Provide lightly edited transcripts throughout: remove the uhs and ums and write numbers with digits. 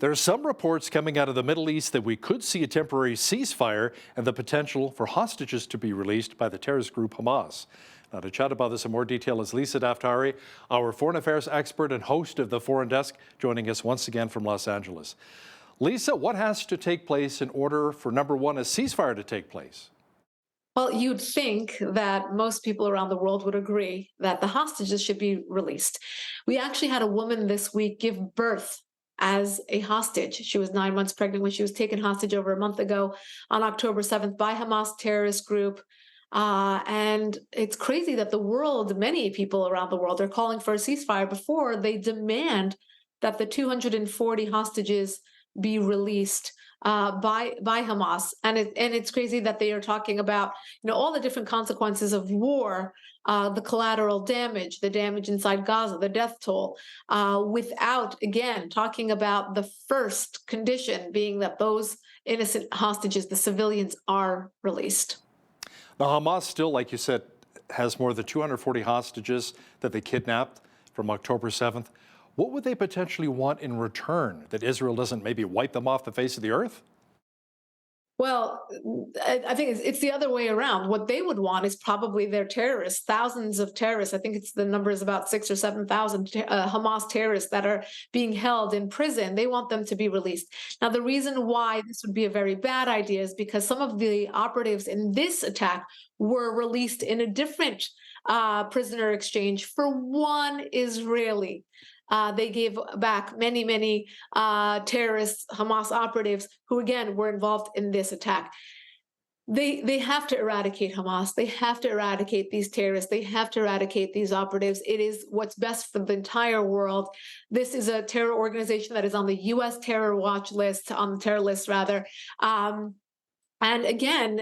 There are some reports coming out of the Middle East that we could see a temporary ceasefire and the potential for hostages to be released by the terrorist group Hamas. Now, to chat about this in more detail is Lisa Daftari, our foreign affairs expert and host of the Foreign Desk, joining us once again from Los Angeles. Lisa, what has to take place in order for, number one, a ceasefire to take place? Well, you'd think that most people around the world would agree that the hostages should be released. We actually had a woman this week give birth as a hostage. She was 9 months pregnant when she was taken hostage over a month ago on October 7th by Hamas terrorist group. And it's crazy that the world, many people around the world, are calling for a ceasefire before they demand that the 240 hostages be released by Hamas, and it's crazy that they are talking about all the different consequences of war, the collateral damage, the damage inside Gaza, the death toll, without again talking about the first condition being that those innocent hostages, the civilians, are released. Now, Hamas still, like you said, has more than 240 hostages that they kidnapped from October 7th. What would they potentially want in return? That Israel doesn't maybe wipe them off the face of the earth? Well, I think it's the other way around. What they would want is probably their terrorists, thousands of terrorists. I think it's the number is about 6 or 7 thousand Hamas terrorists that are being held in prison. They want them to be released. Now, the reason why this would be a very bad idea is because some of the operatives in this attack were released in a different prisoner exchange for one Israeli. They gave back many terrorists, Hamas operatives, who again were involved in this attack. They have to eradicate Hamas. They have to eradicate these terrorists. They have to eradicate these operatives. It is what's best for the entire world. This is a terror organization that is on the U.S. terror watch list, on the terror list rather. And again,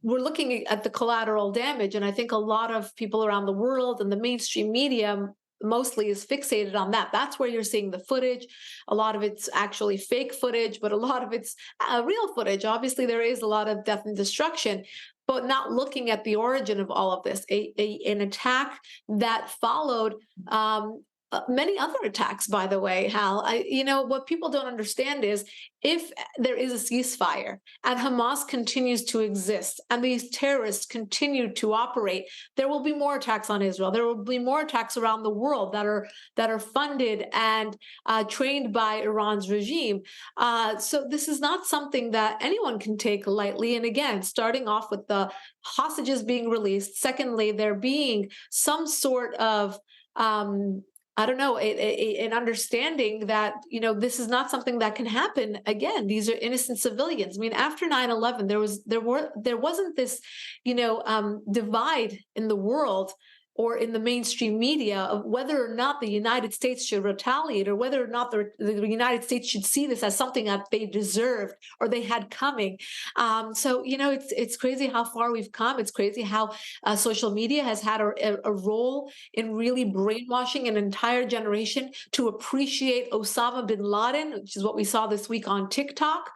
we're looking at the collateral damage, and I think a lot of people around the world and the mainstream media mostly is fixated on that. That's where you're seeing the footage. A lot of it's actually fake footage, but a lot of it's real footage. Obviously, there is a lot of death and destruction, but not looking at the origin of all of this. An attack that followed many other attacks, by the way, Hal. What people don't understand is if there is a ceasefire and Hamas continues to exist and these terrorists continue to operate, there will be more attacks on Israel. There will be more attacks around the world that are funded and trained by Iran's regime. So this is not something that anyone can take lightly. And again, starting off with the hostages being released. Secondly, there being some sort of I don't know, an understanding that, this is not something that can happen again. These are innocent civilians. I mean, after 9/11, there wasn't this, divide in the world or in the mainstream media of whether or not the United States should retaliate or whether or not the United States should see this as something that they deserved or they had coming. So, it's crazy how far we've come. It's crazy how social media has had a role in really brainwashing an entire generation to appreciate Osama bin Laden, which is what we saw this week on TikTok.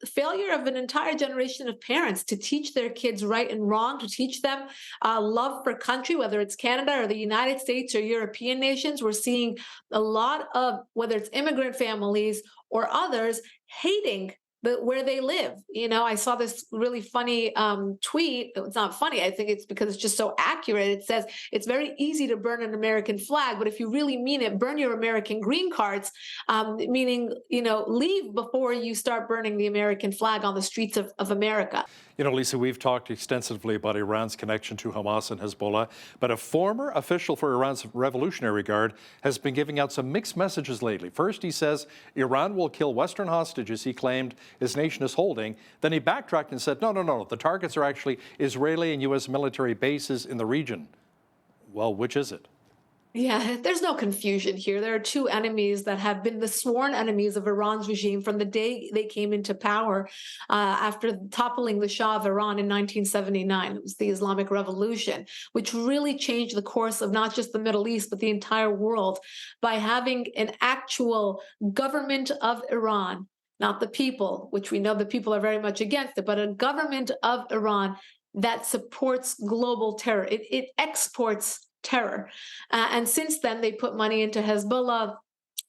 Failure of an entire generation of parents to teach their kids right and wrong, to teach them love for country, whether it's Canada or the United States or European nations. We're seeing a lot of, whether it's immigrant families or others, hating where they live. I saw this really funny tweet. It's not funny. I think it's because it's just so accurate. It says it's very easy to burn an American flag, but if you really mean it, burn your American green cards, meaning, leave before you start burning the American flag on the streets of America. Lisa, we've talked extensively about Iran's connection to Hamas and Hezbollah, but a former official for Iran's Revolutionary Guard has been giving out some mixed messages lately. First, he says Iran will kill Western hostages he claimed his nation is holding. Then he backtracked and said, no, the targets are actually Israeli and U.S. military bases in the region. Well, which is it? Yeah, there's no confusion here. There are two enemies that have been the sworn enemies of Iran's regime from the day they came into power after toppling the Shah of Iran in 1979. It was the Islamic Revolution, which really changed the course of not just the Middle East, but the entire world by having an actual government of Iran, not the people, which we know the people are very much against it, but a government of Iran that supports global terror. It exports terror. And since then, they put money into Hezbollah.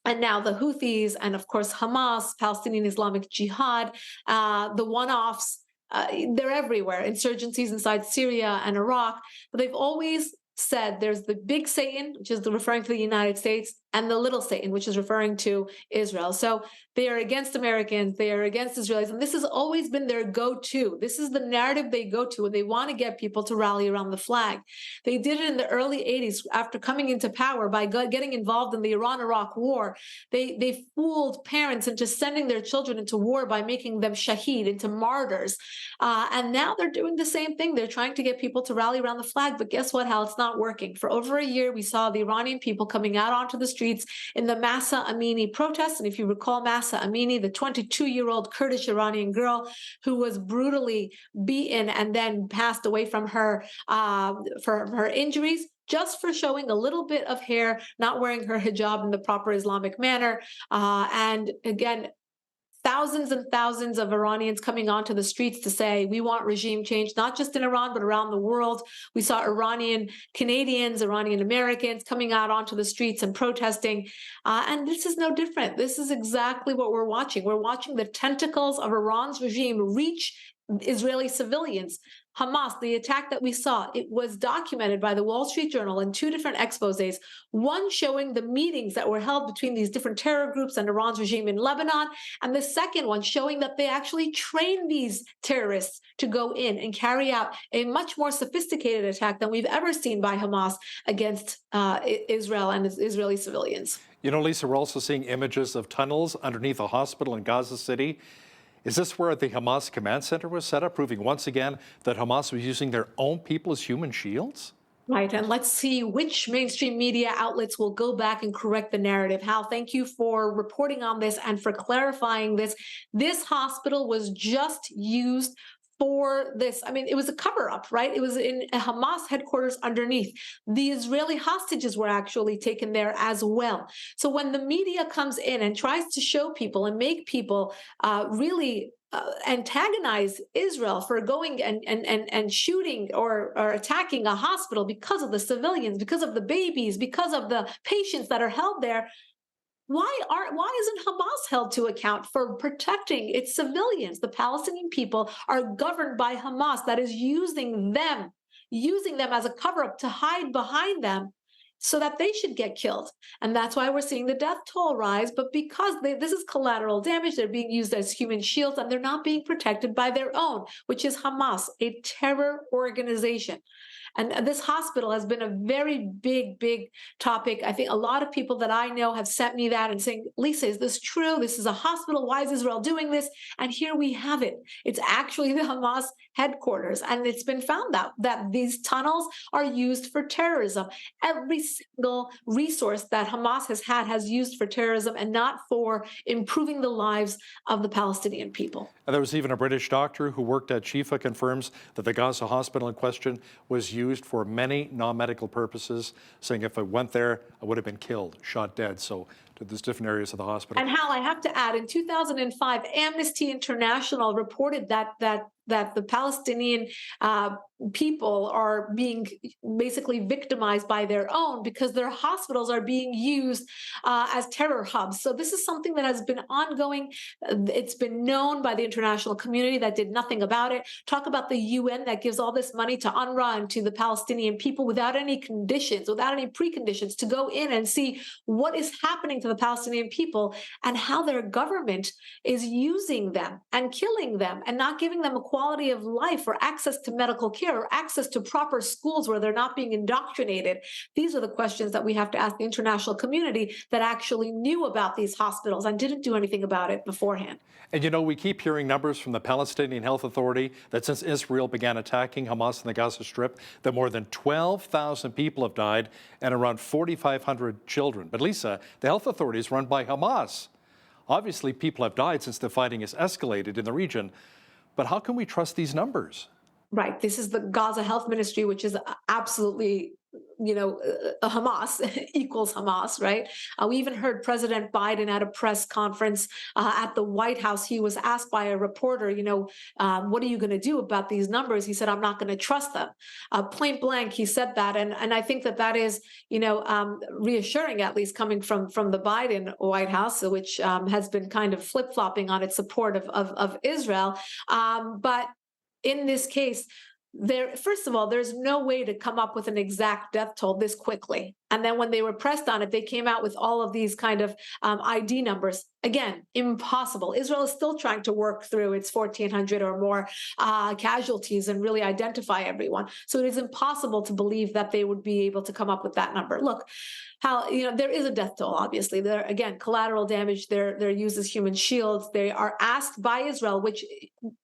And now the Houthis, and of course Hamas, Palestinian Islamic Jihad, the one-offs, they're everywhere. Insurgencies inside Syria and Iraq, but they've always said there's the big Satan, which is referring to the United States, and the little Satan, which is referring to Israel. So they are against Americans, they are against Israelis, and this has always been their go-to. This is the narrative they go to when they want to get people to rally around the flag. They did it in the early 80s after coming into power by getting involved in the Iran-Iraq war. They fooled parents into sending their children into war by making them shaheed, into martyrs. And now they're doing the same thing. They're trying to get people to rally around the flag, but guess what, Hal? It's not working. For over a year, we saw the Iranian people coming out onto the streets in the Mahsa Amini protests. And if you recall Mahsa Amini, the 22-year-old Kurdish Iranian girl who was brutally beaten and then passed away from her for her injuries, just for showing a little bit of hair, not wearing her hijab in the proper Islamic manner. And again, thousands and thousands of Iranians coming onto the streets to say, we want regime change, not just in Iran, but around the world. We saw Iranian Canadians, Iranian Americans coming out onto the streets and protesting. And this is no different. This is exactly what we're watching. We're watching the tentacles of Iran's regime reach Israeli civilians. Hamas, the attack that we saw, it was documented by the Wall Street Journal in two different exposés, one showing the meetings that were held between these different terror groups and Iran's regime in Lebanon, and the second one showing that they actually trained these terrorists to go in and carry out a much more sophisticated attack than we've ever seen by Hamas against Israel and Israeli civilians. You know, Lisa, we're also seeing images of tunnels underneath a hospital in Gaza City. Is this where the Hamas command center was set up, proving once again that Hamas was using their own people as human shields? Right, and let's see which mainstream media outlets will go back and correct the narrative. Hal, thank you for reporting on this and for clarifying this. This hospital was just used for this. I mean, it was a cover-up, right? It was in a Hamas headquarters underneath. The Israeli hostages were actually taken there as well. So when the media comes in and tries to show people and make people really antagonize Israel for going and shooting or attacking a hospital because of the civilians, because of the babies, because of the patients that are held there, why isn't Hamas held to account for protecting its civilians? The Palestinian people are governed by Hamas that is using them as a cover-up to hide behind them so that they should get killed. And that's why we're seeing the death toll rise. But because this is collateral damage, they're being used as human shields and they're not being protected by their own, which is Hamas, a terror organization. And this hospital has been a very big topic. I think a lot of people that I know have sent me that and saying, Lisa, is this true? This is a hospital. Why is Israel doing this? And here we have it. It's actually the Hamas headquarters. And it's been found out that these tunnels are used for terrorism. Every single resource that Hamas has used for terrorism and not for improving the lives of the Palestinian people. And there was even a British doctor who worked at Shifa confirms that the Gaza hospital in question was used for many non-medical purposes, saying if I went there, I would have been killed, shot dead. So there's different areas of the hospital. And Hal, I have to add, in 2005, Amnesty International reported that the Palestinian people are being basically victimized by their own because their hospitals are being used as terror hubs. So this is something that has been ongoing. It's been known by the international community that did nothing about it. Talk about the UN that gives all this money to UNRWA and to the Palestinian people without any conditions, without any preconditions, to go in and see what is happening to the Palestinian people and how their government is using them and killing them and not giving them a quality of life or access to medical care or access to proper schools where they're not being indoctrinated. These are the questions that we have to ask the international community that actually knew about these hospitals and didn't do anything about it beforehand. And you know, we keep hearing numbers from the Palestinian Health Authority that since Israel began attacking Hamas in the Gaza Strip, that more than 12,000 people have died and around 4,500 children. But Lisa, the health authority is run by Hamas. Obviously, people have died since the fighting has escalated in the region. But how can we trust these numbers? Right. This is the Gaza Health Ministry, which is absolutely Hamas equals Hamas, right? We even heard President Biden at a press conference at the White House. He was asked by a reporter, what are you going to do about these numbers? He said, I'm not going to trust them. Point blank, he said that. And I think that is, reassuring, at least coming from the Biden White House, which has been kind of flip-flopping on its support of Israel. But in this case, first of all, there's no way to come up with an exact death toll this quickly. And then when they were pressed on it, they came out with all of these kind of ID numbers. Again, impossible. Israel is still trying to work through its 1,400 or more casualties and really identify everyone. So it is impossible to believe that they would be able to come up with that number. Look, there is a death toll, obviously. There, again, collateral damage, they're used as human shields. They are asked by Israel, which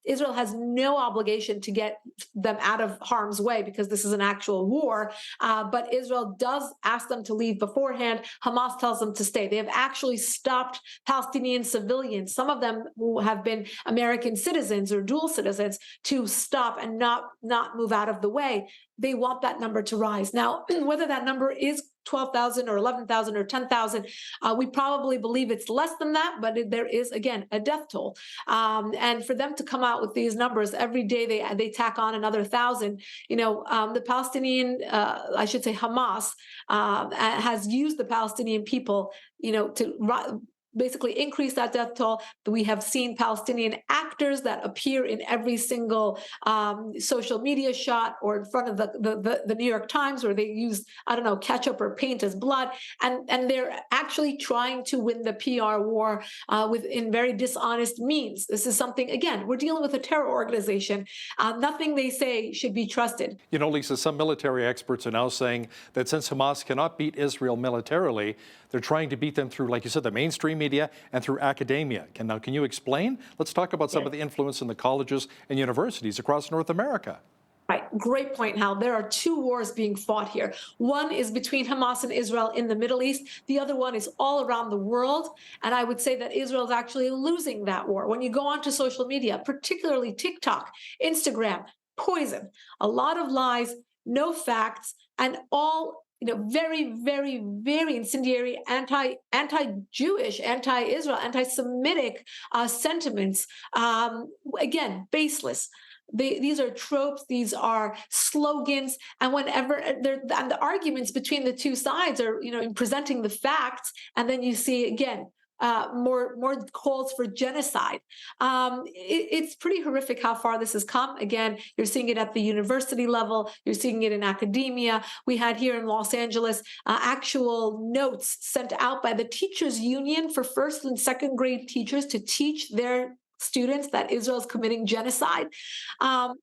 Israel has no obligation to get them out of harm's way because this is an actual war. But Israel does ask them to leave beforehand. Hamas tells them to stay. They have actually stopped Palestinian civilians, some of them who have been American citizens or dual citizens, to stop and not move out of the way. They want that number to rise. Now, whether that number is 12,000 or 11,000 or 10,000, we probably believe it's less than that, but there is, again, a death toll. And for them to come out with these numbers every day, they tack on another 1,000. The Palestinian, I should say Hamas, has used the Palestinian people, to basically increase that death toll. We have seen Palestinian actors that appear in every single social media shot or in front of the New York Times, where they use, ketchup or paint as blood. And they're actually trying to win the PR war in very dishonest means. This is something, again, we're dealing with a terror organization. Nothing they say should be trusted. Lisa, some military experts are now saying that since Hamas cannot beat Israel militarily, they're trying to beat them through, like you said, the mainstream media and through academia. Can you explain? Let's talk about some of the influence in the colleges and universities across North America. Right. Great point, Hal. There are two wars being fought here. One is between Hamas and Israel in the Middle East. The other one is all around the world. And I would say that Israel is actually losing that war. When you go onto social media, particularly TikTok, Instagram, poison, a lot of lies, no facts, and all very, very, very incendiary anti-Jewish, anti-Israel, anti-Semitic sentiments. Again, baseless. These are tropes. These are slogans. And whenever the arguments between the two sides are, in presenting the facts, and then you see again more calls for genocide. It's pretty horrific how far this has come. Again, you're seeing it at the university level. You're seeing it in academia. We had here in Los Angeles actual notes sent out by the teachers union for first and second grade teachers to teach their students that Israel is committing genocide.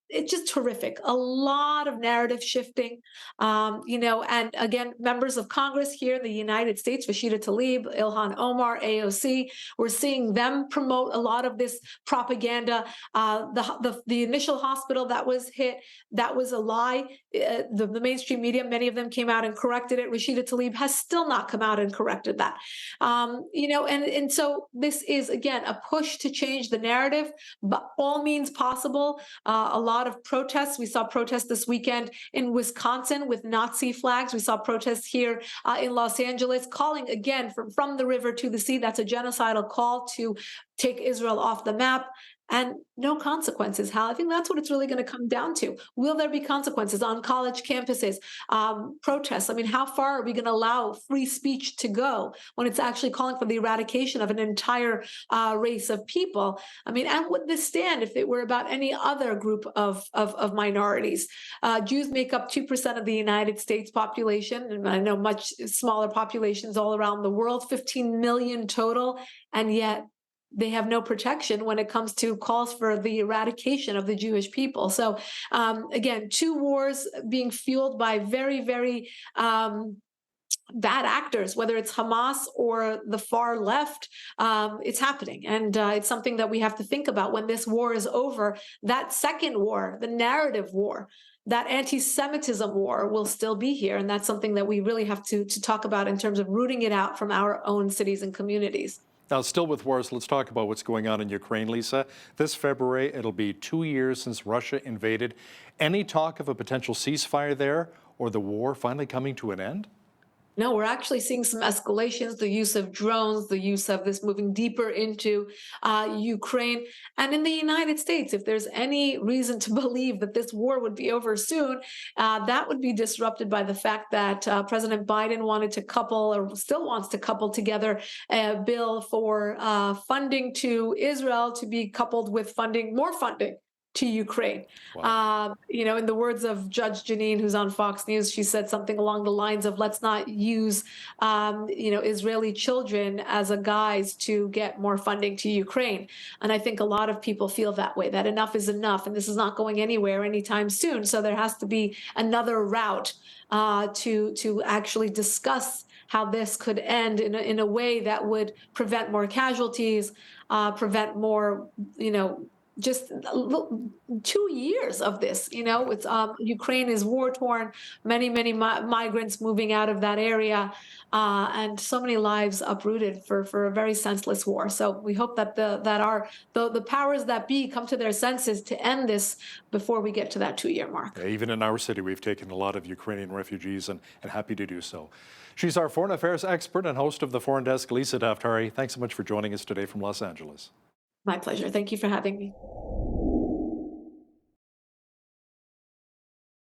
It's just horrific. A lot of narrative shifting, and again, members of Congress here in the United States, Rashida Tlaib, Ilhan Omar, AOC, we're seeing them promote a lot of this propaganda. The initial hospital that was hit, that was a lie. The mainstream media, many of them came out and corrected it. Rashida Tlaib has still not come out and corrected that. And so this is, again, a push to change the narrative, by all means possible. A lot of protests. We saw protests this weekend in Wisconsin with Nazi flags. We saw protests here in Los Angeles calling, again, from the river to the sea. That's a genocidal call to take Israel off the map. And no consequences, Hal. I think that's what it's really going to come down to. Will there be consequences on college campuses, protests? I mean, how far are we going to allow free speech to go when it's actually calling for the eradication of an entire race of people? I mean, and would this stand if it were about any other group of minorities? Jews make up 2% of the United States population, and I know much smaller populations all around the world, 15 million total, and yet they have no protection when it comes to calls for the eradication of the Jewish people. So again, two wars being fueled by very, very bad actors, whether it's Hamas or the far left. It's happening. And it's something that we have to think about when this war is over. That second war, the narrative war, that anti-Semitism war will still be here. And that's something that we really have to talk about in terms of rooting it out from our own cities and communities. Now, still with wars, let's talk about what's going on in Ukraine, Lisa. This February, it'll be 2 years since Russia invaded. Any talk of a potential ceasefire there, or the war finally coming to an end? No, we're actually seeing some escalations, the use of drones, the use of this moving deeper into Ukraine. And in the United States, if there's any reason to believe that this war would be over soon, that would be disrupted by the fact that President Biden wanted to couple, or still wants to couple together, a bill for funding to Israel to be coupled with more funding to Ukraine. Wow. In the words of Judge Janine, who's on Fox News, she said something along the lines of, let's not use, Israeli children as a guise to get more funding to Ukraine. And I think a lot of people feel that way, that enough is enough, and this is not going anywhere anytime soon. So there has to be another route to actually discuss how this could end in a way that would prevent more casualties, prevent more, just 2 years of this. It's Ukraine is war torn, many migrants moving out of that area, and so many lives uprooted for a very senseless war. So we hope that the powers that be come to their senses to end this before we get to that 2-year mark. Yeah, even in our city, we've taken a lot of Ukrainian refugees and happy to do so. She's our foreign affairs expert and host of the Foreign Desk, Lisa Daftari. Thanks so much for joining us today from Los Angeles. My pleasure. Thank you for having me.